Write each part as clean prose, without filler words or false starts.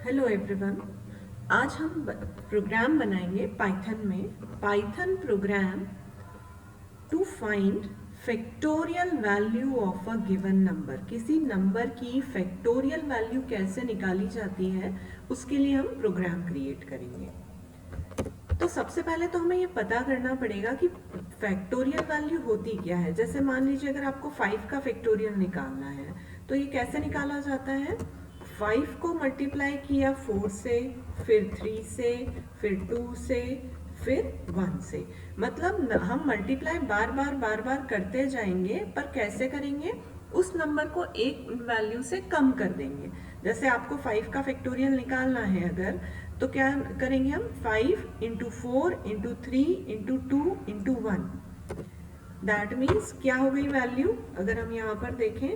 Hello everyone. आज हम programme बनाएंगे पाइथन में। Python program to find factorial value of a given number. किसी नंबर की फैक्टोरियल वैल्यू कैसे निकाली जाती है उसके लिए हम प्रोग्राम क्रिएट करेंगे। तो सबसे पहले तो हमें ये पता करना पड़ेगा कि फैक्टोरियल वैल्यू होती क्या है। जैसे मान लीजिए अगर आपको 5 का फैक्टोरियल निकालना है तो ये कैसे निकाला जाता है। 5 को मल्टीप्लाई किया 4 से, फिर 3 से, फिर 2 से, फिर 1 से। मतलब हम मल्टीप्लाई बार बार करते जाएंगे, पर कैसे करेंगे, उस नंबर को एक वैल्यू से कम कर देंगे। जैसे आपको 5 का फैक्टोरियल निकालना है अगर, तो क्या करेंगे हम, 5 into 4 into 3 into 2 into 1। That means क्या हो गई वैल्यू, अगर हम यहाँ पर देखें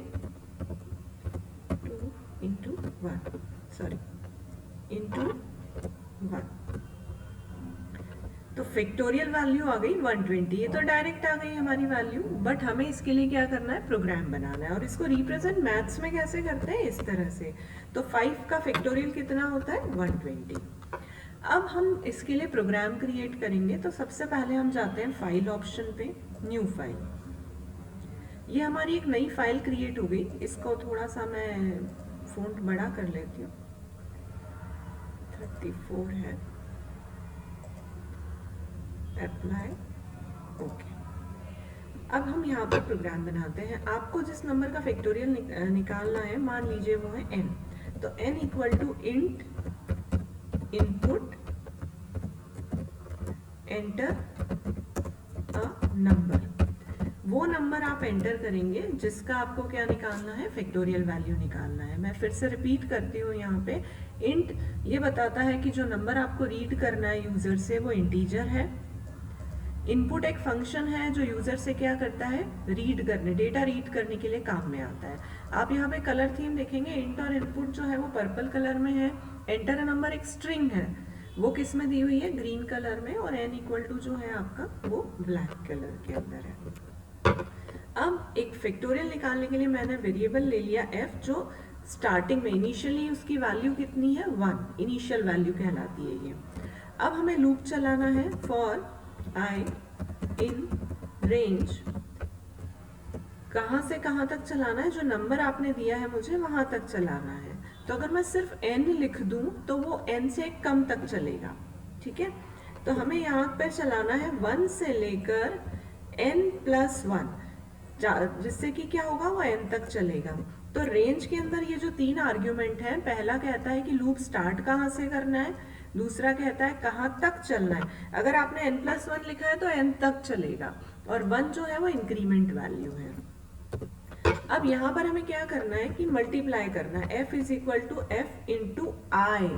2 इंटू 1, सॉरी इंटू 1, तो फैक्टोरियल वैल्यू आ गई 120। ये तो डायरेक्ट आ गई हमारी वैल्यू, बट हमें इसके लिए क्या करना है, प्रोग्राम बनाना है। और इसको रिप्रेजेंट मैथ्स में कैसे करते हैं, इस तरह से। तो 5 का फैक्टोरियल कितना होता है, 120। अब हम इसके लिए प्रोग्राम क्रिएट करेंगे। तो सबसे पहले हम जाते हैं फाइल ऑप्शन पे, न्यू फाइल। ये हमारी एक नई फाइल क्रिएट हो गई। इसको थोड़ा सा मैं फ़ॉन्ट बड़ा कर लेती हूँ, 34 है। Apply, okay. अब हम यहाँ पर प्रोग्राम बनाते हैं। आपको जिस नंबर का फैक्टोरियल निकालना है, मान लीजिए वो है n, तो n equal to int input enter a number. वो नंबर आप एंटर करेंगे जिसका आपको क्या निकालना है, फैक्टोरियल वैल्यू निकालना है। मैं फिर से रिपीट करती हूँ। यहाँ पे इंट ये बताता है कि जो नंबर आपको रीड करना है यूजर से वो इंटीजर है। इनपुट एक फंक्शन है जो यूजर से क्या करता है, रीड करने, डेटा रीड करने के लिए काम में आता है। आप यहाँ पे कलर थीम देखेंगे, इंट और इनपुट जो है वो पर्पल कलर में है। एंटर अ नंबर एक स्ट्रिंग है, वो किस में दी हुई है, ग्रीन कलर में। और n इक्वल टू जो है आपका वो ब्लैक कलर के अंदर है। अब एक फैक्टोरियल निकालने के लिए मैंने वेरिएबल ले लिया f, जो स्टार्टिंग में इनिशियली उसकी वैल्यू कितनी है, 1, इनिशियल वैल्यू कहलाती है ये। अब हमें लूप चलाना है, फॉर आई इन रेंज, कहाँ से कहाँ तक चलाना है, जो नंबर आपने दिया है मुझे वहां तक चलाना है। तो अगर मैं सिर्फ n लिख दूं तो वो n से कम तक चलेगा, ठीक है। तो हमें यहाँ पर चलाना है 1 से लेकर n+1, जिससे कि क्या होगा, वो n तक चलेगा। तो रेंज के अंदर ये जो 3 आर्ग्यूमेंट है, पहला कहता है कि लूप स्टार्ट कहाँ से करना है, दूसरा कहता है कहाँ तक चलना है। अगर आपने n+1 लिखा है तो n तक चलेगा, और 1 जो है वो इंक्रीमेंट वैल्यू है। अब यहाँ पर हमें क्या करना है कि मल्टीप्लाई करना है, f is equal to F into I.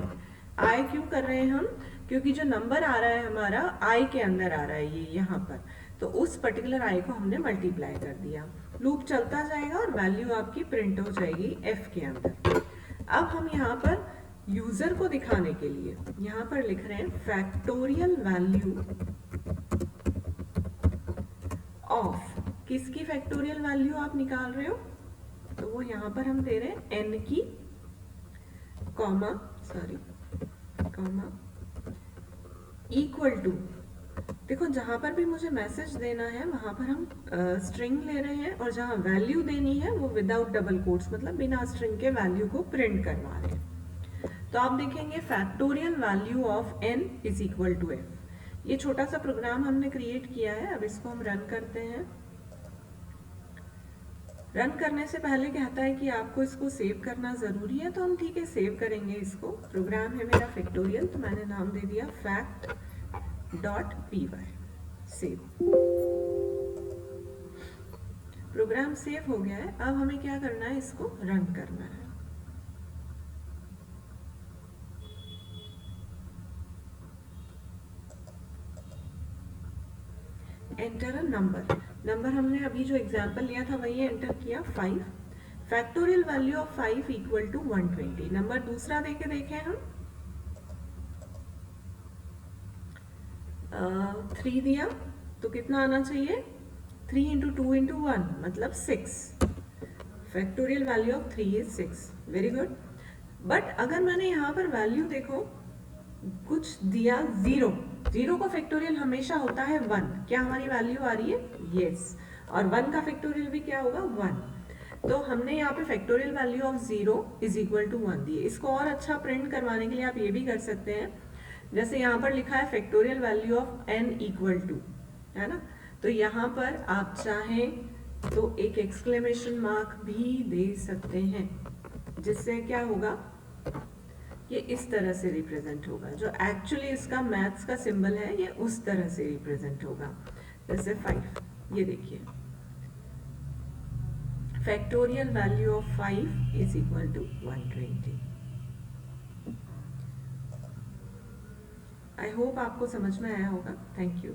I क्यों कर रहे हैं हम, क्योंकि जो नंबर आ रहा है हमारा आई के अंदर आ रहा है, ये यहाँ पर, तो उस पर्टिकुलर आई को हमने मल्टीप्लाई कर दिया। लूप चलता जाएगा और वैल्यू आपकी प्रिंट हो जाएगी f के अंदर। अब हम यहाँ पर यूजर को दिखाने के लिए यहाँ पर लिख रहे हैं फैक्टोरियल वैल्यू ऑफ, किसकी फैक्टोरियल वैल्यू आप निकाल रहे हो, तो वो यहाँ पर हम दे रहे हैं n की, कॉमा इक्वल टू। देखो जहां पर भी मुझे मैसेज देना है वहां पर हम स्ट्रिंग ले रहे हैं, और जहां वैल्यू देनी है वो विदाउट डबल कोट्स, मतलब बिना स्ट्रिंग के वैल्यू को प्रिंट करवा रहे हैं। तो आप देखेंगे factorial value of n is equal to f। ये छोटा सा प्रोग्राम हमने क्रिएट किया है। अब इसको हम रन करते हैं। रन करने से पहले कहता है कि आपको इसको सेव करना ज़रूरी है, तो हम ठीक है सेव करेंगे इसको। प्रोग्राम है मेरा फैक्टोरियल, तो मैंने नाम दे दिया fact.py, सेव। प्रोग्राम सेव हो गया है। अब हमें क्या करना है, इसको रन करना है। एंटर अ नंबर, नंबर हमने अभी जो एग्जाम्पल लिया था वही एंटर किया, 5। Factorial value of 5 equal to 120। Number दूसरा देके देखें हम, 3 दिया तो कितना आना चाहिए, 3 इंटू 2 इंटू 1 मतलब 6। Factorial value of 3 is 6। Very good. But अगर मैंने यहाँ पर वैल्यू देखो कुछ दिया 0, 0 का फैक्टोरियल हमेशा होता है 1, क्या हमारी वैल्यू आ रही है? यस। और 1 का फैक्टोरियल भी क्या होगा? 1। तो हमने यहाँ पे factorial value of 0 is equal to 1 दिए। इसको और अच्छा प्रिंट करवाने के लिए आप ये भी कर सकते हैं, जैसे यहाँ पर लिखा है factorial value of n equal to, है ना, तो यहाँ पर आप चाहें तो एक एक्सक्लेमेशन मार्क भी दे सकते हैं, जिससे क्या होगा, ये इस तरह से रिप्रेजेंट होगा, जो एक्चुअली इसका मैथ्स का सिंबल है ये उस तरह से रिप्रेजेंट होगा। जैसे 5, ये देखिए factorial value of 5 is equal to 120। I hope आपको समझ में आया होगा। Thank you.